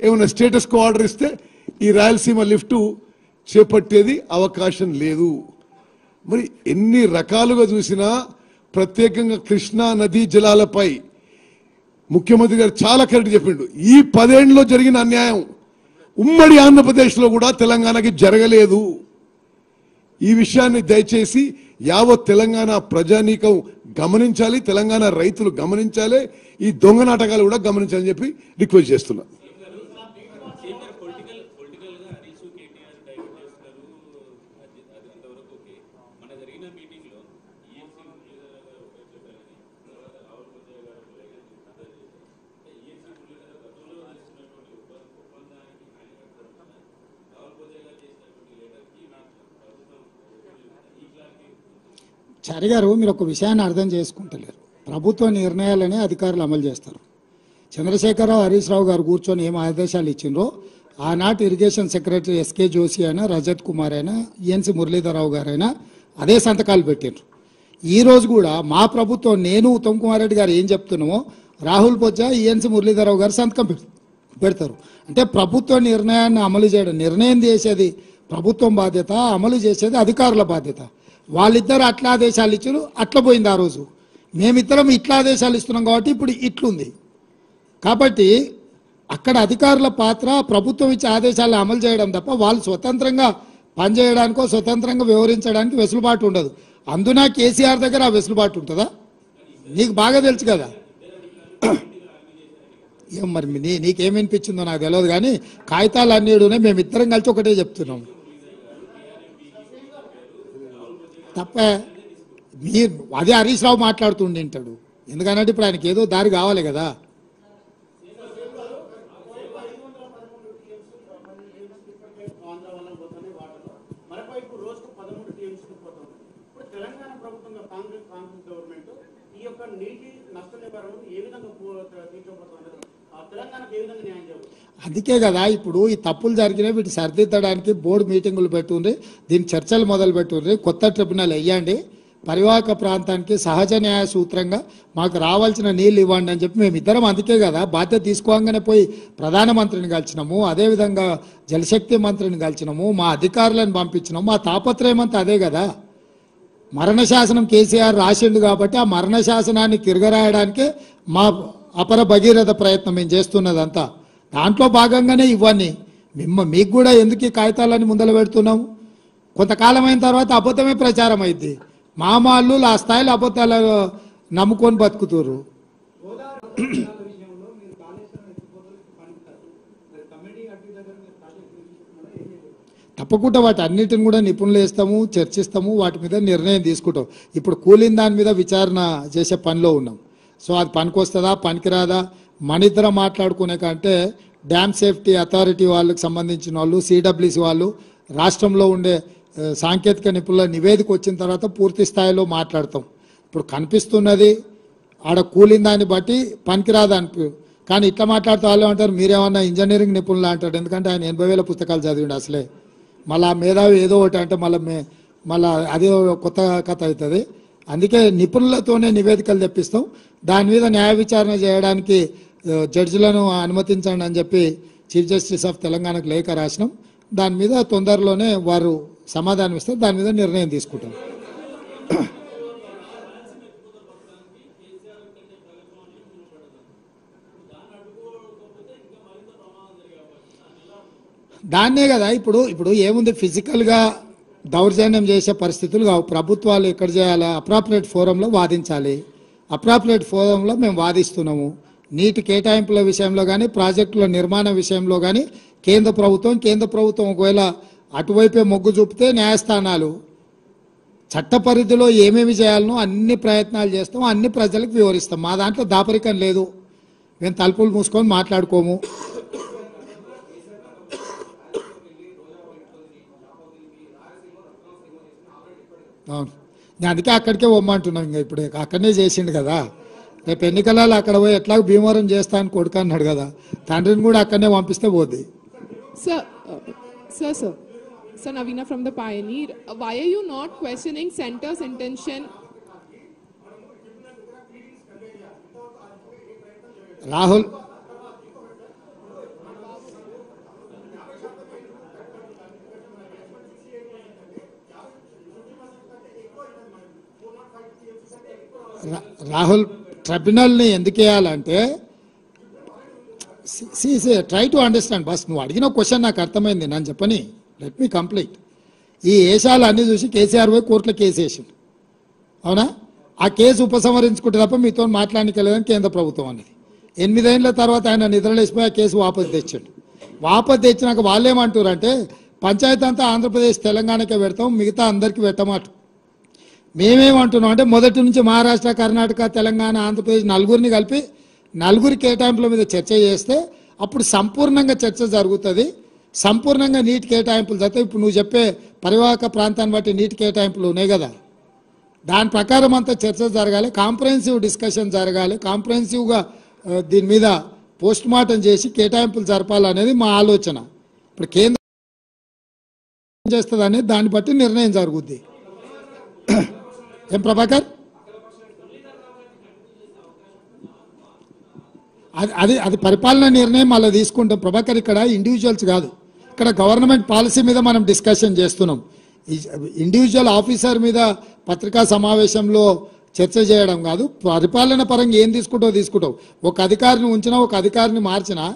ఏమైనా status quo order ఇస్తే ఈ రాయలసీమ లిఫ్ట్ చేపట్టేది అవకాశం లేదు. మరి ఎన్ని రకాలుగా చూసినా ప్రత్యేకంగా కృష్ణా నదీ జలాలపై ముఖ్యమంత్రి గారు చాలా కరెక్ట్ చెప్పిండు. ఈ 10 ఏళ్లలో జరిగిన అన్యాయం ఉమ్మడి ఆంధ్రప్రదేశ్లో కూడా తెలంగాణకి జరగలేదు. ఈ విషయాన్ని దయచేసి యావత్ తెలంగాణ ప్రజానీకం గమనించాలి, తెలంగాణ రైతులు గమనించాలి, ఈ దొంగ నాటకాలు కూడా గమనించాలని చెప్పి రిక్వెస్ట్ చేస్తున్నా. చారి గారు, మీరు ఒక విషయాన్ని అర్థం చేసుకుంటలేరు. ప్రభుత్వ నిర్ణయాలని అధికారులు అమలు చేస్తారు. చంద్రశేఖరరావు, హరీష్ రావు గారు కూర్చొని ఏం ఆదేశాలు ఇచ్చిండ్రో ఆనాటి ఇరిగేషన్ సెక్రటరీ ఎస్కే జోషి అయినా, రజత్ కుమార్ అయినా, ఈఎన్సి మురళీధరరావు గారైనా అదే సంతకాలు పెట్టిండ్రు. ఈరోజు కూడా మా ప్రభుత్వం, నేను ఉత్తమ్ కుమార్ రెడ్డి గారు ఏం చెప్తున్నామో రాహుల్ బొజ్జా, ఈఎన్సి మురళీధరరావు గారు సంతకం పెడతారు. అంటే ప్రభుత్వ నిర్ణయాన్ని అమలు చేయడం, నిర్ణయం చేసేది ప్రభుత్వం బాధ్యత, అమలు చేసేది అధికారుల బాధ్యత. వాళ్ళిద్దరు అట్లా ఆదేశాలు ఇచ్చారు, అట్లా పోయింది. ఆ రోజు మేమిద్దరం ఇట్లా ఆదేశాలు ఇస్తున్నాం కాబట్టి ఇప్పుడు ఇట్లుంది. కాబట్టి అక్కడ అధికారుల పాత్ర ప్రభుత్వం ఇచ్చే ఆదేశాలను అమలు చేయడం తప్ప వాళ్ళు స్వతంత్రంగా పనిచేయడానికో స్వతంత్రంగా వ్యవహరించడానికి వెసులుబాటు ఉండదు. అందున కేసీఆర్ దగ్గర ఆ వెసులుబాటు ఉంటుందా? నీకు బాగా తెలుసు కదా. ఏం మరి నీకేమనిపించిందో నాకు తెలియదు, కానీ కాగితాలు అన్నీ మేమిద్దరం కలిసి ఒకటే చెప్తున్నాం తప్ప. మీరు అదే హరీష్ రావు మాట్లాడుతుంటాడు, ఎందుకంటే ఇప్పుడు ఆయనకి ఏదో దారి కావాలి కదా. అందుకే కదా ఇప్పుడు ఈ తప్పులు జరిగినాయి, వీటి సరిదిద్దడానికి బోర్డు మీటింగులు పెట్టుండ్రి, దీని చర్చలు మొదలు పెట్టుండ్రి, కొత్త ట్రిబ్యునల్ వేయండి, పరివాహక ప్రాంతానికి సహజ న్యాయ సూత్రంగా మాకు రావాల్సిన నీళ్ళు ఇవ్వండి అని చెప్పి మేమిద్దరం అందుకే కదా బాధ్యత తీసుకోగానే పోయి ప్రధానమంత్రిని కలిసినాము, అదేవిధంగా జలశక్తి మంత్రిని కలిసినాము, మా అధికారులను పంపించినాము. మా తాపత్రయం అంతా అదే కదా. మరణ శాసనం కేసీఆర్ రాసిండు కాబట్టి ఆ మరణ శాసనాన్ని తిరగరాయడానికే మా అపర భగీరథ ప్రయత్నం మేము చేస్తున్నదంతా. దాంట్లో భాగంగానే ఇవన్నీ మీకు కూడా ఎందుకు ఈ కాగితాలని ముందర పెడుతున్నాము. కొంతకాలం అయిన తర్వాత అబద్ధమే ప్రచారం అయింది. మామాళ్ళు ఆ స్థాయిలో అబద్ధాలు నమ్ముకొని బతుకుతారు. తప్పకుండా వాటి అన్నిటిని కూడా నిపుణులు వేస్తాము, చర్చిస్తాము, వాటి మీద నిర్ణయం తీసుకుంటాం. ఇప్పుడు కూలిన దాని మీద విచారణ చేసే పనిలో ఉన్నాం. సో అది పనికొస్తుందా పనికిరాదా మన ఇద్దరం మాట్లాడుకునే కంటే డ్యామ్ సేఫ్టీ అథారిటీ వాళ్ళకి సంబంధించిన వాళ్ళు, సిడబ్ల్యూసి వాళ్ళు, రాష్ట్రంలో ఉండే సాంకేతిక నిపుణుల నివేదిక వచ్చిన తర్వాత పూర్తి స్థాయిలో మాట్లాడతాం. ఇప్పుడు కనిపిస్తున్నది ఆడ కూలిన దాన్ని బట్టి పనికిరాదా కానీ ఇట్లా మాట్లాడుతూ వాళ్ళు అంటారు మీరేమన్నా ఇంజనీరింగ్ నిపుణులు అంటాడు. ఎందుకంటే ఆయన 80,000 పుస్తకాలు చదివిండు అసలే. మళ్ళీ మేధావి ఏదో ఒకటి అంటే మళ్ళీ అదే కొత్త కథ అవుతుంది. అందుకే నిపుణులతోనే నివేదికలు తెప్పిస్తాం. దాని మీద న్యాయ విచారణ చేయడానికి జడ్జిలను అనుమతించండి అని చెప్పి చీఫ్ జస్టిస్ ఆఫ్ తెలంగాణకు లేఖ రాసినాం. దాని మీద తొందరలోనే వారు సమాధానం ఇస్తారు, దాని మీద నిర్ణయం తీసుకుంటాం. దాన్నే కదా ఇప్పుడు ఏముంది, ఫిజికల్గా దౌర్జన్యం చేసే పరిస్థితులు కావు. ప్రభుత్వాలు ఎక్కడ చేయాలి, అప్రాప్రియేట్ ఫోరంలో వాదించాలి. అప్రాప్రియేట్ ఫోరంలో మేము వాదిస్తున్నాము. నీటి కేటాయింపుల విషయంలో కానీ, ప్రాజెక్టుల నిర్మాణ విషయంలో కానీ కేంద్ర ప్రభుత్వం ఒకవేళ అటువైపే మొగ్గు చూపితే న్యాయస్థానాలు చట్ట పరిధిలో ఏమేమి చేయాలనో అన్ని ప్రయత్నాలు చేస్తాం, అన్ని ప్రజలకు వివరిస్తాం. మా దాంట్లో దాపరికం లేదు, మేము తలుపులు మూసుకొని మాట్లాడుకోము. అవును, నేను అందుకే అక్కడికే పోమ్మంటున్నాం. ఇంకా ఇప్పుడు అక్కడనే చేసిండు కదా, రేపు ఎన్నికలలో అక్కడ పోయి ఎట్లా భీమవరం చేస్తా అని కొడుకు అన్నాడు కదా, తండ్రిని కూడా అక్కడనే పంపిస్తే పోద్ది. Sir, Navina from the Pioneer. Why are you not questioning center's intention? Rahul Rahul ట్రిబ్యునల్ని ఎందుకు వేయాలంటే ట్రై టు అండర్స్టాండ్ బస్ నువ్వు అడిగిన క్వశ్చన్ నాకు అర్థమైంది నన్ను చెప్పని లెట్ మీ కంప్లీట్. ఈ ఏషాలు అన్నీ చూసి కేసీఆర్ పోయి కోర్టులో కేసు వేసిండు అవునా? ఆ కేసు ఉపసంహరించుకుంటే తప్ప మీతో మాట్లాడలేదని కేంద్ర ప్రభుత్వం అనేది 8 ఏళ్ల తర్వాత ఆయన నిద్రలేసిపోయి ఆ కేసు వాపసు తెచ్చాడు. వాపసు తెచ్చినాక వాళ్ళు ఏమంటారంటే పంచాయతీ అంతా ఆంధ్రప్రదేశ్ తెలంగాణకే పెడతాం మిగతా అందరికీ పెట్టమాట. మేమేమంటున్నాం అంటే మొదటి నుంచి మహారాష్ట్ర కర్ణాటక తెలంగాణ ఆంధ్రప్రదేశ్ నలుగురిని కలిపి నలుగురి కేటాయింపుల మీద చర్చ చేస్తే అప్పుడు సంపూర్ణంగా చర్చ జరుగుతుంది. సంపూర్ణంగా నీటి కేటాయింపులు జరుగుతాయి. ఇప్పుడు నువ్వు చెప్పే పరివాహక ప్రాంతాన్ని బట్టి నీటి కేటాయింపులు ఉన్నాయి కదా, దాని ప్రకారం అంతా చర్చ జరగాలి, కాంప్రహెన్సివ్ డిస్కషన్ జరగాలి, కాంప్రహెన్సివ్గా దీని మీద పోస్ట్ మార్టం చేసి కేటాయింపులు జరపాలనేది మా ఆలోచన. ఇప్పుడు కేంద్రం చేస్తుంది అనేది దాన్ని బట్టి నిర్ణయం జరుగుద్ది. ఏం ప్రభాకర్ అది పరిపాలన నిర్ణయం అలా తీసుకుంటాం ప్రభాకర్. ఇక్కడ ఇండివిజువల్స్ కాదు, ఇక్కడ గవర్నమెంట్ పాలసీ మీద మనం డిస్కషన్ చేస్తున్నాం. ఇండివిజువల్ ఆఫీసర్ మీద పత్రికా సమావేశంలో చర్చ చేయడం కాదు. పరిపాలన పరంగా ఏం తీసుకుంటావు. ఒక అధికారిని ఉంచినా ఒక అధికారిని మార్చినా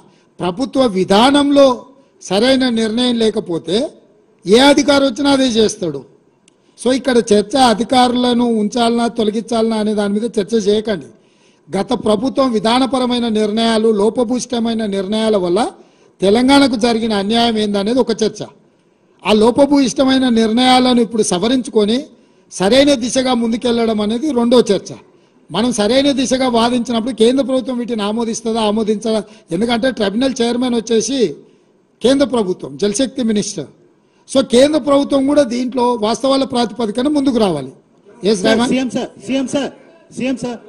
ప్రభుత్వ విధానంలో సరైన నిర్ణయం లేకపోతే ఏ అధికారి వచ్చినా అదే చేస్తాడు. సో ఇక్కడ చర్చ అధికారులను ఉంచాలనా తొలగించాలనా అనే దాని మీద చర్చ చేయకండి. గత ప్రభుత్వం విధానపరమైన నిర్ణయాలు లోపభూయిష్టమైన నిర్ణయాల వల్ల తెలంగాణకు జరిగిన అన్యాయం ఏందనేది ఒక చర్చ. ఆ లోపభూయిష్టమైన నిర్ణయాలను ఇప్పుడు సవరించుకొని సరైన దిశగా ముందుకెళ్లడం అనేది రెండో చర్చ. మనం సరైన దిశగా వాదించినప్పుడు కేంద్ర ప్రభుత్వం వీటిని ఆమోదిస్తుందా ఆమోదించదా, ఎందుకంటే ట్రిబ్యునల్ చైర్మన్ వచ్చేసి కేంద్ర ప్రభుత్వం జలశక్తి మినిస్టర్. సో కేంద్ర ప్రభుత్వం కూడా దీంట్లో వాస్తవాల ప్రాతిపదికన ముందుకు రావాలి. సీఎం సార్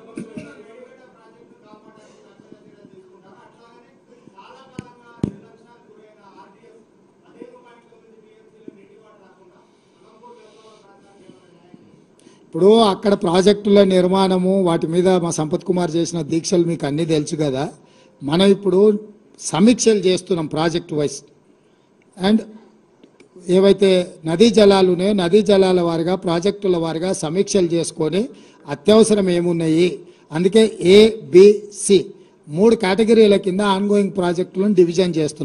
ఇప్పుడు అక్కడ ప్రాజెక్టుల నిర్మాణము వాటి మీద మా సంపత్ కుమార్ చేసిన దీక్షలు మీకు అన్నీ తెలుసు కదా. మనం ఇప్పుడు సమీక్షలు చేస్తున్నాం ప్రాజెక్ట్ వైజ్. అండ్ ఏవైతే నదీ జలాలు ఉన్నాయో నదీ జలాల వారిగా ప్రాజెక్టుల వారిగా సమీక్షలు చేసుకొని అత్యవసరం ఏమున్నాయి, అందుకే ABC 3 కేటగిరీల కింద ఆన్గోయింగ్ ప్రాజెక్టులను డివిజన్ చేస్తున్నాం.